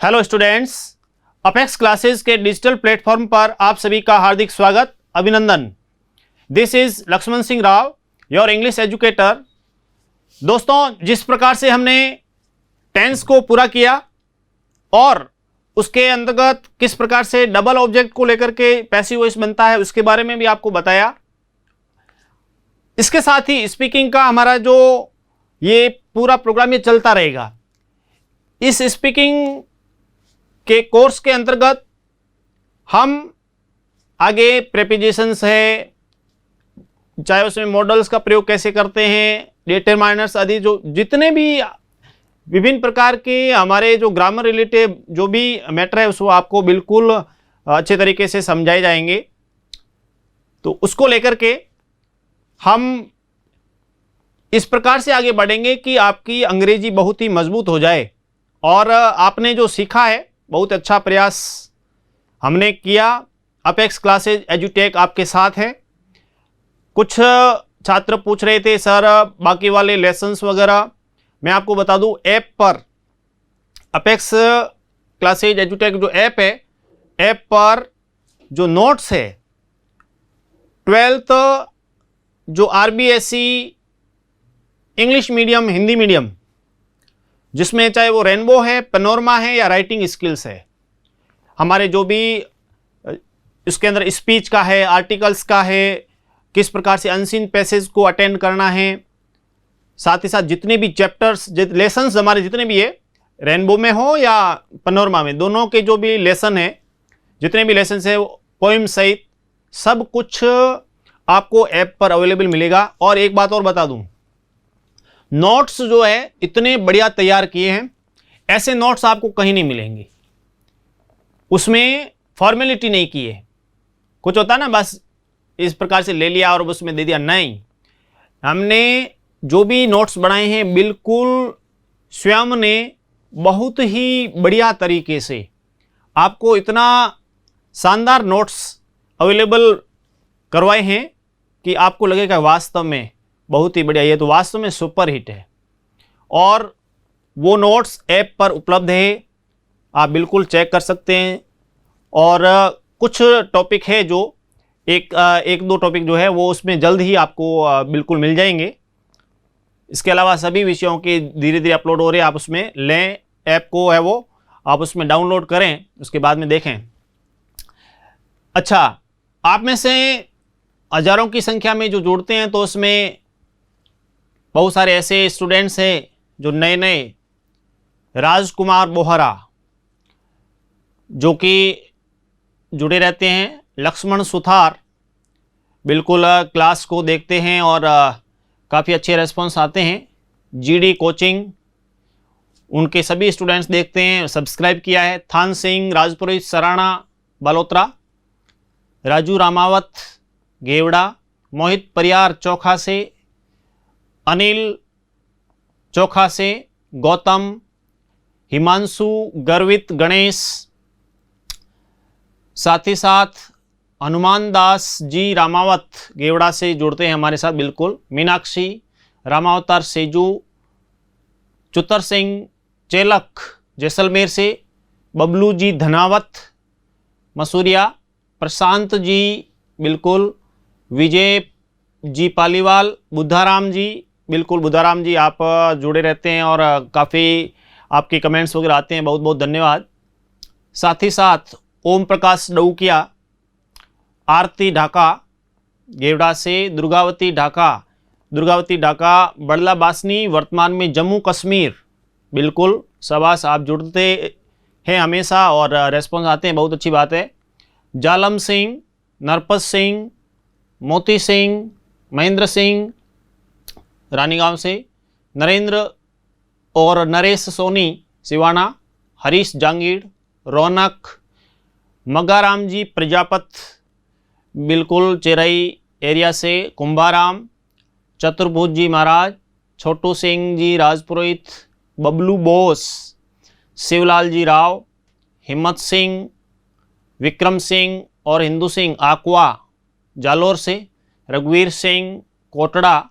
Hello students, Apex classes के digital platform पर आप सभी का हार्दिक स्वागत, अभिनंदन। This is Lakshman Singh Rao, your English educator. दोस्तों, जिस प्रकार से हमने टेंस को पूरा किया और उसके अंतर्गत किस प्रकार से डबल ऑब्जेक्ट को लेकर के पैसिव वॉइस बनता है उसके बारे में भी आपको बताया। इसके साथ ही स्पीकिंग का हमारा जो ये पूरा प्रोग्राम ये चलता रहेगा। इस स्पीकिंग के कोर्स के अंतर्गत हम आगे प्रेपोजिशंस है, चाहे उसमें मॉडल्स का प्रयोग कैसे करते हैं, डिटरमाइनर्स आदि जो जितने भी विभिन्न प्रकार के हमारे जो ग्रामर रिलेटेड जो भी मैटर है उसको आपको बिल्कुल अच्छे तरीके से समझाए जाएंगे। तो उसको लेकर के हम इस प्रकार से आगे बढ़ेंगे कि आपकी अंग्रेजी बहुत ही मजबूत हो जाए। और आपने जो सीखा है बहुत अच्छा प्रयास हमने किया। अपेक्स क्लासेज एजुटेक आपके साथ है। कुछ छात्र पूछ रहे थे सर बाकी वाले लेसन्स वगैरह, मैं आपको बता दूं ऐप पर अपेक्स क्लासेज एजुटेक जो ऐप है, ऐप पर जो नोट्स है 12th जो RBSE English medium Hindi medium जिसमें चाहे वो रेनबो है, पैनोरमा है या राइटिंग स्किल्स है, हमारे जो भी इसके अंदर स्पीच का है, आर्टिकल्स का है, किस प्रकार से अनसीन पैसेज को अटेंड करना है, साथ ही साथ जितने भी चैप्टर्स लेसन्स हमारे जितने भी है रेनबो में हो या पैनोरमा में, दोनों के जो भी लेसन है, जितने भी लेसन है पोइम सहित सब कुछ आपको ऐप पर अवेलेबल मिलेगा। और एक बात और बता दूं, नोट्स जो है इतने बढ़िया तैयार किए हैं, ऐसे नोट्स आपको कहीं नहीं मिलेंगे। उसमें फॉर्मेलिटी नहीं की है। कुछ होता ना बस इस प्रकार से ले लिया और उसमें दे दिया, नहीं। हमने जो भी नोट्स बनाए हैं बिल्कुल स्वयं ने बहुत ही बढ़िया तरीके से आपको इतना शानदार नोट्स अवेलेबल करवाए हैं कि आपको लगेगा वास्तव में बहुत ही बढ़िया, ये तो वास्तव में सुपर हिट है। और वो नोट्स ऐप पर उपलब्ध है, आप बिल्कुल चेक कर सकते हैं। और कुछ टॉपिक है जो एक दो टॉपिक जो है वो उसमें जल्द ही आपको बिल्कुल मिल जाएंगे। इसके अलावा सभी विषयों के धीरे धीरे अपलोड हो रहे हैं, आप उसमें लें, ऐप को है वो आप उसमें डाउनलोड करें, उसके बाद में देखें। अच्छा, आप में से हजारों की संख्या में जो जुड़ते हैं तो उसमें बहुत सारे ऐसे स्टूडेंट्स हैं जो नए नए, राजकुमार बोहरा जो कि जुड़े रहते हैं, लक्ष्मण सुथार बिल्कुल क्लास को देखते हैं और काफ़ी अच्छे रेस्पॉन्स आते हैं। जीडी कोचिंग उनके सभी स्टूडेंट्स देखते हैं, सब्सक्राइब किया है। थान सिंह राजपुरी सराणा बालोत्रा, राजू रामावत गेवड़ा, मोहित परियार चोखा से, अनिल चोखा से, गौतम, हिमांशु गर्वित गणेश, साथ ही साथ हनुमान दास जी रामावत गेवड़ा से जुड़ते हैं हमारे साथ बिल्कुल। मीनाक्षी रामावतार सेजू, चुतर सिंह चेलक जैसलमेर से, बबलू जी धनावत मसूरिया, प्रशांत जी बिल्कुल, विजय जी पालीवाल, बुद्धाराम जी बिल्कुल, बुद्धाराम जी आप जुड़े रहते हैं और काफ़ी आपके कमेंट्स वगैरह आते हैं, बहुत बहुत धन्यवाद। साथ ही साथ ओम प्रकाश डऊकिया, आरती ढाका गेवड़ा से, दुर्गावती ढाका बड़ला बासनी, वर्तमान में जम्मू कश्मीर, बिल्कुल शाबाश, आप जुड़ते हैं हमेशा और रेस्पॉन्स आते हैं, बहुत अच्छी बात है। जालम सिंह, नरपत सिंह, मोती सिंह, महेंद्र सिंह रानीगांव से, नरेंद्र और नरेश सोनी सिवाना, हरीश जांगीड़, रौनक, मगाराम जी प्रजापत बिल्कुल चेरई एरिया से, कुंभाराम, चतुर्भुज जी महाराज, छोटू सिंह जी राजपुरोहित, बबलू बोस, शिवलाल जी राव, हिम्मत सिंह, विक्रम सिंह और हिंदू सिंह आकवा जालोर से, रघुवीर सिंह कोटड़ा,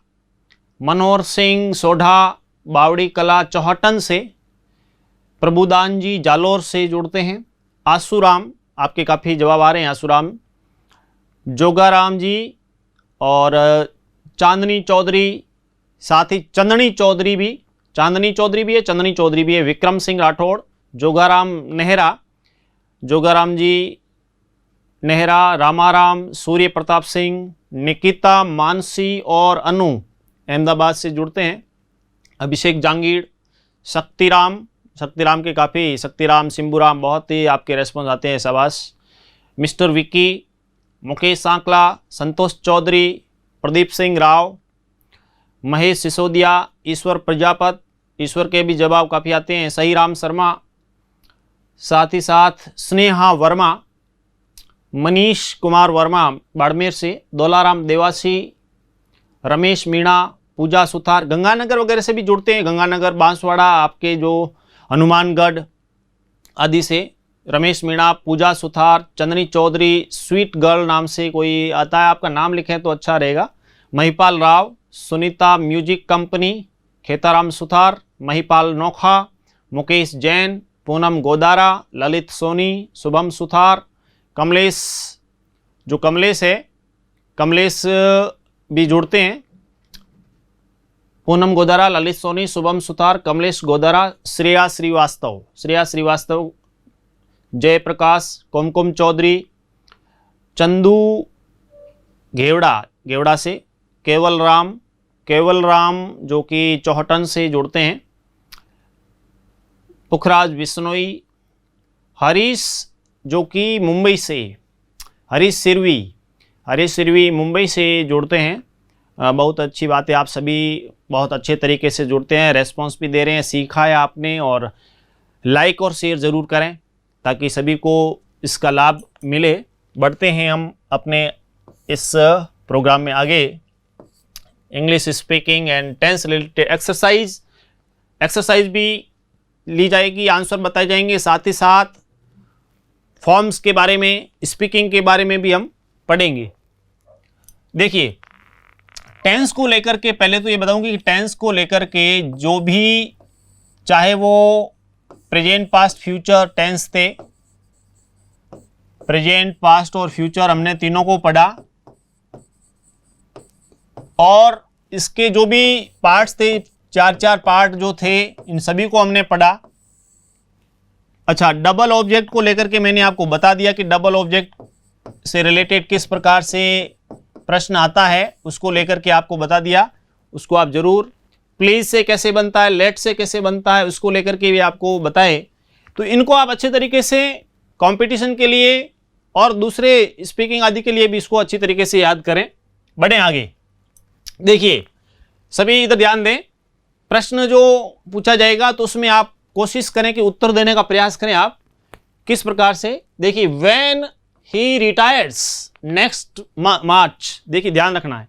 मनोहर सिंह सोढ़ा बावड़ी कला चौहटन से, प्रभुदान जी जालोर से जुड़ते हैं। आसूराम, आपके काफ़ी जवाब आ रहे हैं। आसूराम, जोगाराम जी और चांदनी चौधरी, साथ ही चंदनी चौधरी भी, चांदनी चौधरी भी है, चंदनी चौधरी भी है। विक्रम सिंह राठौड़, जोगाराम नेहरा, जोगाराम जी नेहरा, रामाराम, सूर्य प्रताप सिंह, निकिता, मानसी और अनु अहमदाबाद से जुड़ते हैं। अभिषेक जांगीड़, शक्तिराम, शक्तिराम के काफ़ी, शक्तिराम, सिंबूराम, बहुत ही आपके रेस्पॉन्स आते हैं, शाबाश। मिस्टर विक्की, मुकेश सांकला, संतोष चौधरी, प्रदीप सिंह राव, महेश सिसोदिया, ईश्वर प्रजापत, ईश्वर के भी जवाब काफ़ी आते हैं। सही राम शर्मा, साथ ही साथ स्नेहा वर्मा, मनीष कुमार वर्मा बाड़मेर से, दौलाराम देवासी, रमेश मीणा, पूजा सुथार, गंगानगर वगैरह से भी जुड़ते हैं। गंगानगर, बांसवाड़ा, आपके जो हनुमानगढ़ आदि से। रमेश मीणा, पूजा सुथार, चंदनी चौधरी, स्वीट गर्ल नाम से कोई आता है, आपका नाम लिखें तो अच्छा रहेगा। महिपाल राव, सुनीता म्यूजिक कंपनी, खेताराम सुथार, महिपाल नोखा, मुकेश जैन, पूनम गोदारा, ललित सोनी, शुभम सुथार, कमलेश, जो कमलेश है, कमलेश भी जुड़ते हैं। पूनम गोदारा, ललित सोनी, शुभम सुथार, कमलेश गोदारा, श्रेया श्रीवास्तव, श्रेया श्रीवास्तव, जयप्रकाश, कुमकुम चौधरी, चंदू घेवड़ा, घेवड़ा से, केवल राम, केवल राम जो कि चौहटन से जुड़ते हैं। पुखराज बिश्नोई, हरीश जो कि मुंबई से, हरीश सिरवी, हरीश सिरवी मुंबई से जुड़ते हैं। बहुत अच्छी बात है, आप सभी बहुत अच्छे तरीके से जुड़ते हैं, रेस्पॉन्स भी दे रहे हैं, सीखा है आपने। और लाइक और शेयर ज़रूर करें ताकि सभी को इसका लाभ मिले। बढ़ते हैं हम अपने इस प्रोग्राम में आगे। English speaking and tense related exercise भी ली जाएगी, आंसर बताए जाएंगे, साथ ही साथ फॉर्म्स के बारे में, स्पीकिंग के बारे में भी हम पढ़ेंगे। देखिए, टेंस को लेकर के पहले तो ये बताऊंगी कि टेंस को लेकर के जो भी, चाहे वो प्रेजेंट, पास्ट, फ्यूचर टेंस थे, प्रेजेंट, पास्ट और फ्यूचर हमने तीनों को पढ़ा, और इसके जो भी पार्ट्स थे, चार पार्ट जो थे, इन सभी को हमने पढ़ा। अच्छा, डबल ऑब्जेक्ट को लेकर के मैंने आपको बता दिया कि डबल ऑब्जेक्ट से रिलेटेड किस प्रकार से प्रश्न आता है, उसको लेकर के आपको बता दिया। उसको आप जरूर, प्लीज से कैसे बनता है, लेट से कैसे बनता है, उसको लेकर के भी आपको बताए। तो इनको आप अच्छे तरीके से कंपटीशन के लिए और दूसरे स्पीकिंग आदि के लिए भी इसको अच्छी तरीके से याद करें। बढ़ें आगे। देखिए, सभी इधर ध्यान दें, प्रश्न जो पूछा जाएगा तो उसमें आप कोशिश करें कि उत्तर देने का प्रयास करें। आप किस प्रकार से, देखिए, व्हेन ही रिटायर्स नेक्स्ट मार्च, देखिए ध्यान रखना है,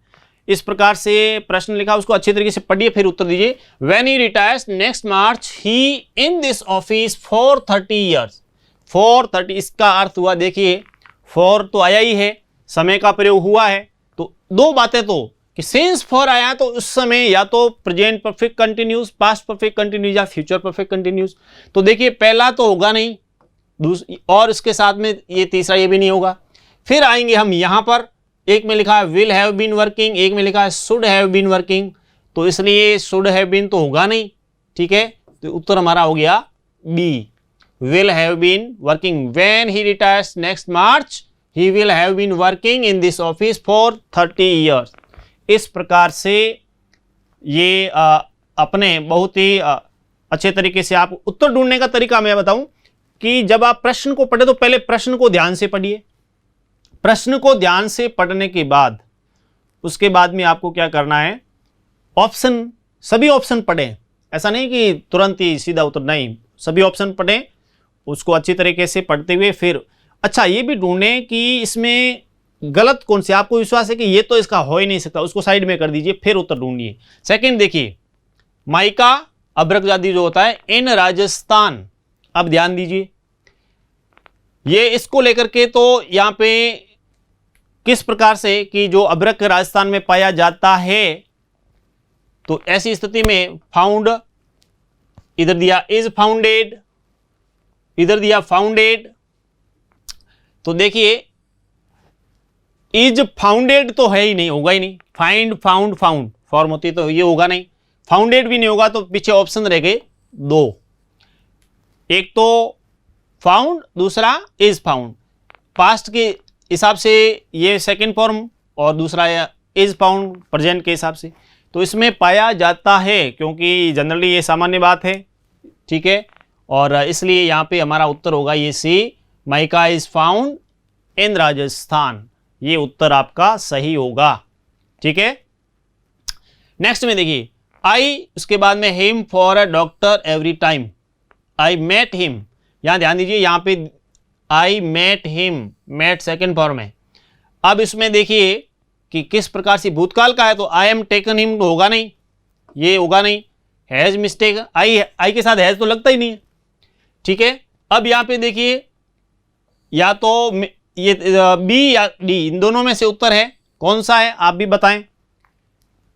इस प्रकार से प्रश्न लिखा, उसको अच्छी तरीके से पढ़िए फिर उत्तर दीजिए। When he retires next March he in this office for 30 years, for 30, इसका अर्थ हुआ, देखिए फॉर तो आया ही है, समय का प्रयोग हुआ है, तो दो बातें तो कि सिंस फॉर आया तो उस समय या तो present perfect continuous, past perfect continuous या फ्यूचर परफेक्ट कंटिन्यूस। तो देखिए पहला तो होगा नहीं, और इसके साथ में ये तीसरा ये भी नहीं होगा। फिर आएंगे हम यहां पर, एक में लिखा है विल हैव बीन वर्किंग, एक में लिखा है शुड हैव बीन वर्किंग, तो इसलिए शुड हैव बीन तो होगा नहीं, ठीक है। तो उत्तर हमारा हो गया B, will have been working. When he retires next March he will have been working in this office for 30 years. इस प्रकार से ये अपने बहुत ही अच्छे तरीके से आप उत्तर ढूंढने का तरीका मैं बताऊं कि जब आप प्रश्न को पढ़े तो पहले प्रश्न को ध्यान से पढ़िए, प्रश्न को ध्यान से पढ़ने के बाद उसके बाद में आपको क्या करना है, ऑप्शन, सभी ऑप्शन पढ़ें। ऐसा नहीं कि तुरंत ही सीधा उत्तर, नहीं, सभी ऑप्शन पढ़ें, उसको अच्छी तरीके से पढ़ते हुए फिर अच्छा ये भी ढूंढें कि इसमें गलत कौन से, आपको विश्वास है कि ये तो इसका हो ही नहीं सकता, उसको साइड में कर दीजिए, फिर उत्तर ढूंढिए। सेकंड देखिए, माइका अब्रकजादी जो होता है इन राजस्थान, अब ध्यान दीजिए, ये इसको लेकर के तो यहां पे किस प्रकार से कि जो अब्रक राजस्थान में पाया जाता है, तो ऐसी स्थिति में फाउंड इधर दिया, इज फाउंडेड, इधर दिया फाउंडेड, तो देखिए इज फाउंडेड तो है ही नहीं, होगा ही नहीं। फाइंड, फाउंड, फाउंड फॉर्म होती तो ये होगा नहीं, फाउंडेड भी नहीं होगा, तो पीछे ऑप्शन रह गए दो, एक तो फाउंड, दूसरा इज फाउंड। पास्ट के हिसाब से ये सेकंड फॉर्म और दूसरा इज फाउंड प्रेजेंट के हिसाब से, तो इसमें पाया जाता है, क्योंकि जनरली ये सामान्य बात है, ठीक है। और इसलिए यहाँ पे हमारा उत्तर होगा ये C, mica is found in Rajasthan, ये उत्तर आपका सही होगा, ठीक है। नेक्स्ट में देखिए आई, उसके बाद में him for a doctor every time, I met him, यहां ध्यान दीजिए, यहां पे I met him, met second form है। अब इसमें देखिए कि किस प्रकार से भूतकाल का है, तो आई एम टेकन हिम होगा नहीं, ये होगा नहीं। हैज मिस्टेक, आई के साथ हैज तो लगता ही नहीं है, ठीक है। अब यहां पे देखिए या तो ये बी या डी, इन दोनों में से उत्तर है, कौन सा है आप भी बताएं,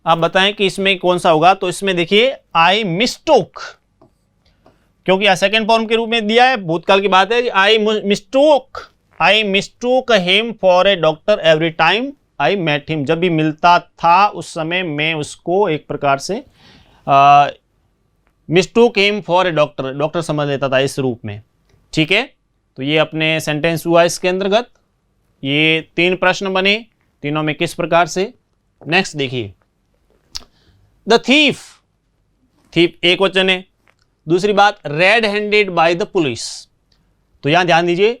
आप बताएं कि इसमें कौन सा होगा। तो इसमें देखिए आई मिस्टोक, क्योंकि यह सेकेंड फॉर्म के रूप में दिया है, भूतकाल की बात है। I mistook him for a doctor every time I met him, जब भी मिलता था उस समय मैं उसको एक प्रकार से mistook him for a doctor, doctor समझ लेता था इस रूप में, ठीक है। तो ये अपने सेंटेंस हुआ इसके अंतर्गत। ये 3 प्रश्न बने, तीनों में किस प्रकार से। नेक्स्ट देखिए द थीफ, थीफ एक वचन है। दूसरी बात red handed by the police, तो यहां ध्यान दीजिए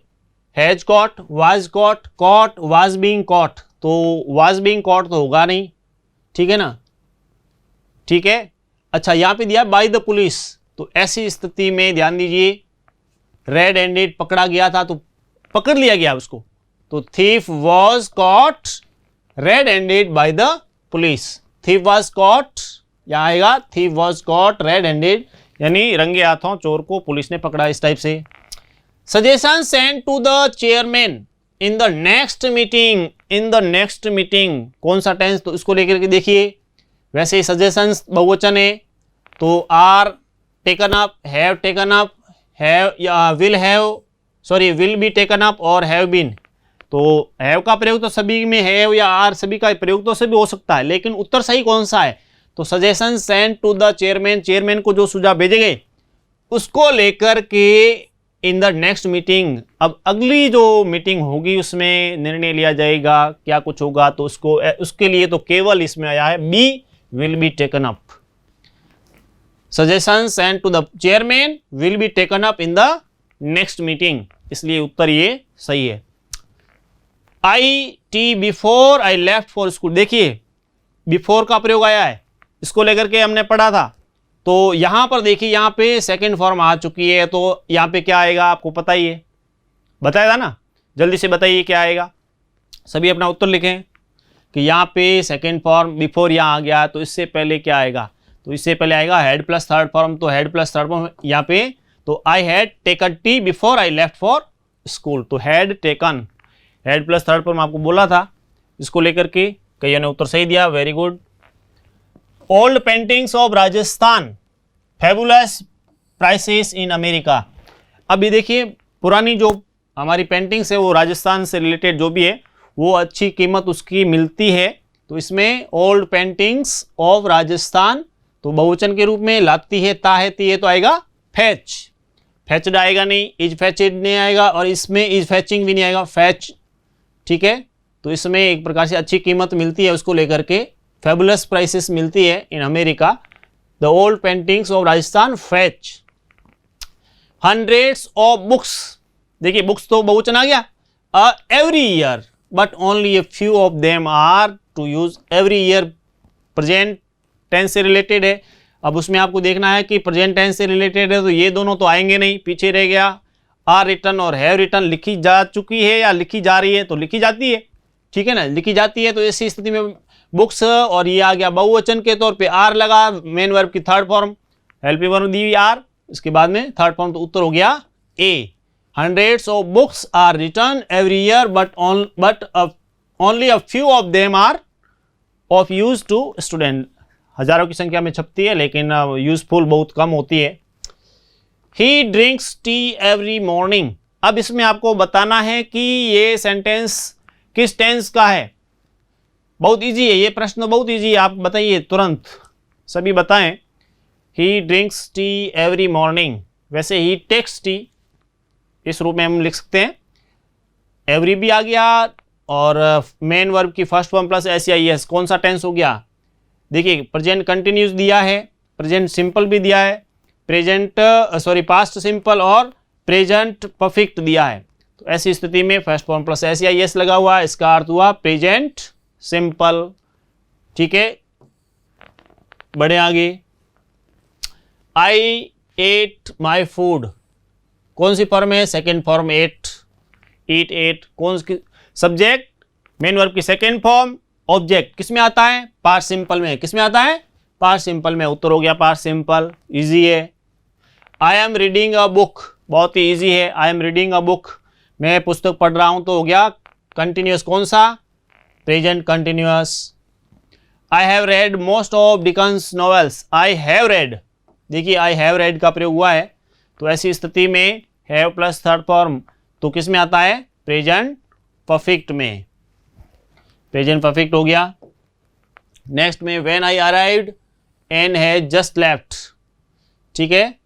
has caught, was caught, caught, was being caught, तो वाज बीइंग कॉट तो होगा नहीं, ठीक है ना, ठीक है। अच्छा यहां पे दिया बाय द पुलिस, तो ऐसी स्थिति में ध्यान दीजिए रेड हैंडेड पकड़ा गया था, तो पकड़ लिया गया उसको, तो thief was caught red handed by the police, thief was caught, यहां आएगा thief was caught red handed, यानी रंगे हाथों चोर को पुलिस ने पकड़ा, इस टाइप से। Suggestion send to the chairman in the next meeting, in the next meeting कौन सा टेंस, तो इसको लेकर के देखिए। वैसे सजेशंस बहुवचन है, तो are taken up, have taken up, have या will have, sorry will be taken up और हैव बीन, तो हैव का प्रयोग तो सभी में, हैव या आर सभी का प्रयोग तो सभी हो सकता है, लेकिन उत्तर सही कौन सा है, तो suggestion send to the chairman, chairman को जो सुझाव भेजे गए उसको लेकर के इन द नेक्स्ट मीटिंग, अब अगली जो मीटिंग होगी उसमें निर्णय लिया जाएगा, क्या कुछ होगा, तो उसको उसके लिए तो केवल इसमें आया है B, will be taken up. Suggestion send to the chairman will be taken up in the next meeting, इसलिए उत्तर ये सही है। I ate before I left for school, देखिए बिफोर का प्रयोग आया है, इसको लेकर के हमने पढ़ा था, तो यहां पर देखिए यहां पे सेकंड फॉर्म आ चुकी है, तो यहां पे क्या आएगा आपको पता ही है, बताया था ना, जल्दी से बताइए क्या आएगा, सभी अपना उत्तर लिखें कि यहां पे सेकंड फॉर्म बिफोर यहां आ गया, तो इससे पहले क्या आएगा, तो इससे पहले आएगा हेड प्लस थर्ड फॉर्म, तो हेड प्लस थर्ड फॉर्म यहाँ पे, तो I had taken tea before I left for school, तो had taken, had plus third form आपको बोला था, इसको लेकर के कईयों ने उत्तर सही दिया, very good. Old paintings of Rajasthan fabulous prices in America, अब ये देखिए पुरानी जो हमारी पेंटिंग्स है वो राजस्थान से रिलेटेड जो भी है वो अच्छी कीमत उसकी मिलती है, तो इसमें ओल्ड पेंटिंग्स ऑफ राजस्थान, तो बहुवचन के रूप में लाती है, ता है, ती है, तो आएगा फैच, फैचड आएगा नहीं, इज फैचड नहीं आएगा, और इसमें इज फैचिंग भी नहीं आएगा, फैच, ठीक है। तो इसमें एक प्रकार से अच्छी कीमत मिलती है, उसको लेकर के फैबुलस प्राइसेस मिलती है in America, the old paintings of Rajasthan fetch. Hundreds of books, देखिए बुक्स तो बहुवचन आ गया, every year but only a few of them are to use, every year present tense से रिलेटेड है, अब उसमें आपको देखना है कि प्रेजेंट टेंस से रिलेटेड है, तो ये दोनों तो आएंगे नहीं, पीछे रह गया आर रिटर्न और हैव रिटर्न, लिखी जा चुकी है या लिखी जा रही है, तो लिखी जाती है, ठीक है ना, लिखी जाती है, तो ऐसी स्थिति में बुक्स, और ये आ गया बहुवचन के तौर पे आर लगा, मेन वर्ब की थर्ड फॉर्म, हेल्पिंग वर्ब दी हुई आर, इसके बाद में थर्ड फॉर्म, तो उत्तर हो गया A. Hundreds of books are written every year but only a few of them are of use to student, हजारों की संख्या में छपती है लेकिन यूजफुल बहुत कम होती है। ही ड्रिंक्स टी एवरी मॉर्निंग। अब इसमें आपको बताना है कि ये सेंटेंस किस टेंस का है। बहुत इजी है ये प्रश्न, बहुत इजी है। आप बताइए तुरंत, सभी बताएं। ही ड्रिंक्स टी एवरी मॉर्निंग, वैसे ही टेक्स टी इस रूप में हम लिख सकते हैं। एवरी भी आ गया और मेन वर्ब की फर्स्ट फॉर्म प्लस SEIS, कौन सा टेंस हो गया? देखिए प्रेजेंट कंटिन्यूस दिया है, प्रेजेंट सिंपल भी दिया है, पास्ट सिंपल और प्रेजेंट परफेक्ट दिया है। तो ऐसी स्थिति में फर्स्ट फॉर्म प्लस SEIS लगा हुआ है, इसका अर्थ हुआ प्रेजेंट सिंपल। ठीक है, बढ़े आगे। आई एट माई फूड, कौन सी फॉर्म है? सेकेंड फॉर्म एट, ईट एट। कौन सी सब्जेक्ट? मेन वर्ब की सेकेंड फॉर्म। ऑब्जेक्ट किस में आता है? पास्ट सिंपल में। किस में आता है? पास्ट सिंपल में। उत्तर हो गया पास्ट सिंपल, इजी है। I am reading a book, बहुत ही इजी है। I am reading a book, मैं पुस्तक पढ़ रहा हूं, तो हो गया कंटिन्यूअस। कौन सा? Present continuous. I have read most of Dickens novels, I have read, देखिए आई हैव रेड का प्रयोग हुआ है, तो ऐसी स्थिति में हैव प्लस थर्ड फॉर्म तो किस में आता है? प्रेजेंट परफेक्ट में। प्रेजेंट परफेक्ट हो गया। नेक्स्ट में when I arrived and has just left. ठीक है,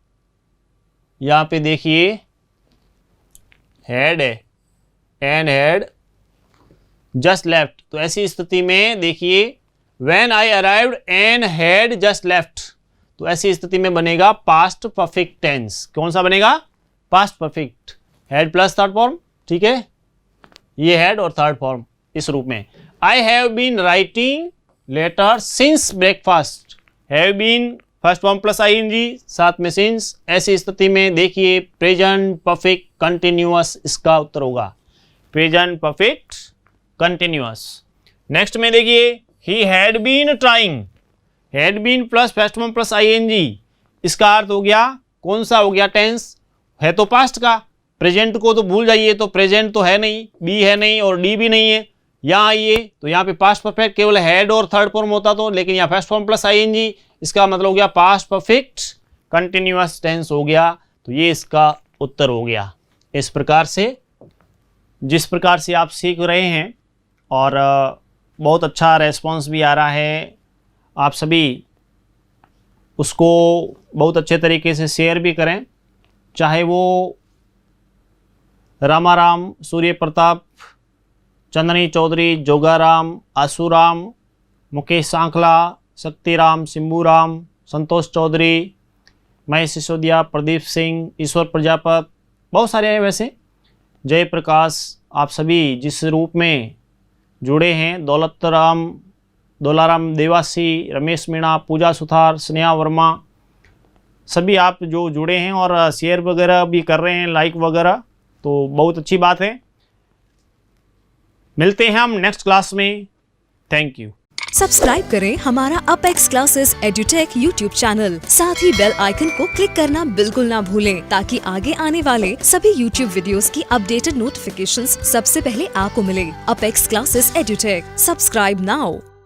यहां पे देखिए हैड है, एंड हैड जस्ट लेफ्ट, तो ऐसी स्थिति में देखिए when I arrived and had just left, तो ऐसी स्थिति में बनेगा पास्ट परफेक्ट टेंस। कौन सा बनेगा? Past perfect. Had plus third form, ठीक है, ये हैड और थर्ड फॉर्म इस रूप में। I have been writing letter since breakfast, have been first form plus ING, साथ में सिंस। ऐसी स्थिति में देखिए प्रेजेंट परफेक्ट कंटिन्यूअस इसका उत्तर होगा, प्रेजेंट परफेक्ट कंटिन्यूअस। नेक्स्ट में देखिए he had been trying, had been plus first form plus ING, इसका अर्थ हो गया कौन सा हो गया? टेंस है तो पास्ट का, प्रेजेंट को तो भूल जाइए, तो प्रेजेंट तो है नहीं, बी है नहीं और डी भी नहीं है। यहाँ आइए तो यहाँ पे पास्ट परफेक्ट केवल हैड और थर्ड फॉर्म होता तो, लेकिन यहाँ फर्स्ट फॉर्म प्लस ING, इसका मतलब हो गया पास्ट परफेक्ट कंटिन्यूअस टेंस हो गया, तो ये इसका उत्तर हो गया। इस प्रकार से जिस प्रकार से आप सीख रहे हैं और बहुत अच्छा रेस्पॉन्स भी आ रहा है, आप सभी उसको बहुत अच्छे तरीके से शेयर भी करें, चाहे वो रामाराम, सूर्य प्रताप, चंदनी चौधरी, जोगाराम, आसूराम, मुकेश सांखला, शक्तिराम, सिंबूराम, संतोष चौधरी, महेश सिसोदिया, प्रदीप सिंह, ईश्वर प्रजापत, बहुत सारे हैं वैसे, जयप्रकाश, आप सभी जिस रूप में जुड़े हैं, दौलाराम देवासी, रमेश मीणा, पूजा सुथार, स्नेहा वर्मा, सभी आप जो जुड़े हैं और शेयर वगैरह भी कर रहे हैं, लाइक वगैरह, तो बहुत अच्छी बात है। मिलते हैं हम नेक्स्ट क्लास में। Thank you. सब्सक्राइब करें हमारा Apex Classes Edutech YouTube channel, साथ ही बेल आइकन को क्लिक करना बिल्कुल ना भूलें, ताकि आगे आने वाले सभी यूट्यूब वीडियोस की अपडेटेड नोटिफिकेशंस सबसे पहले आपको मिले। Apex Classes Edutech, subscribe now.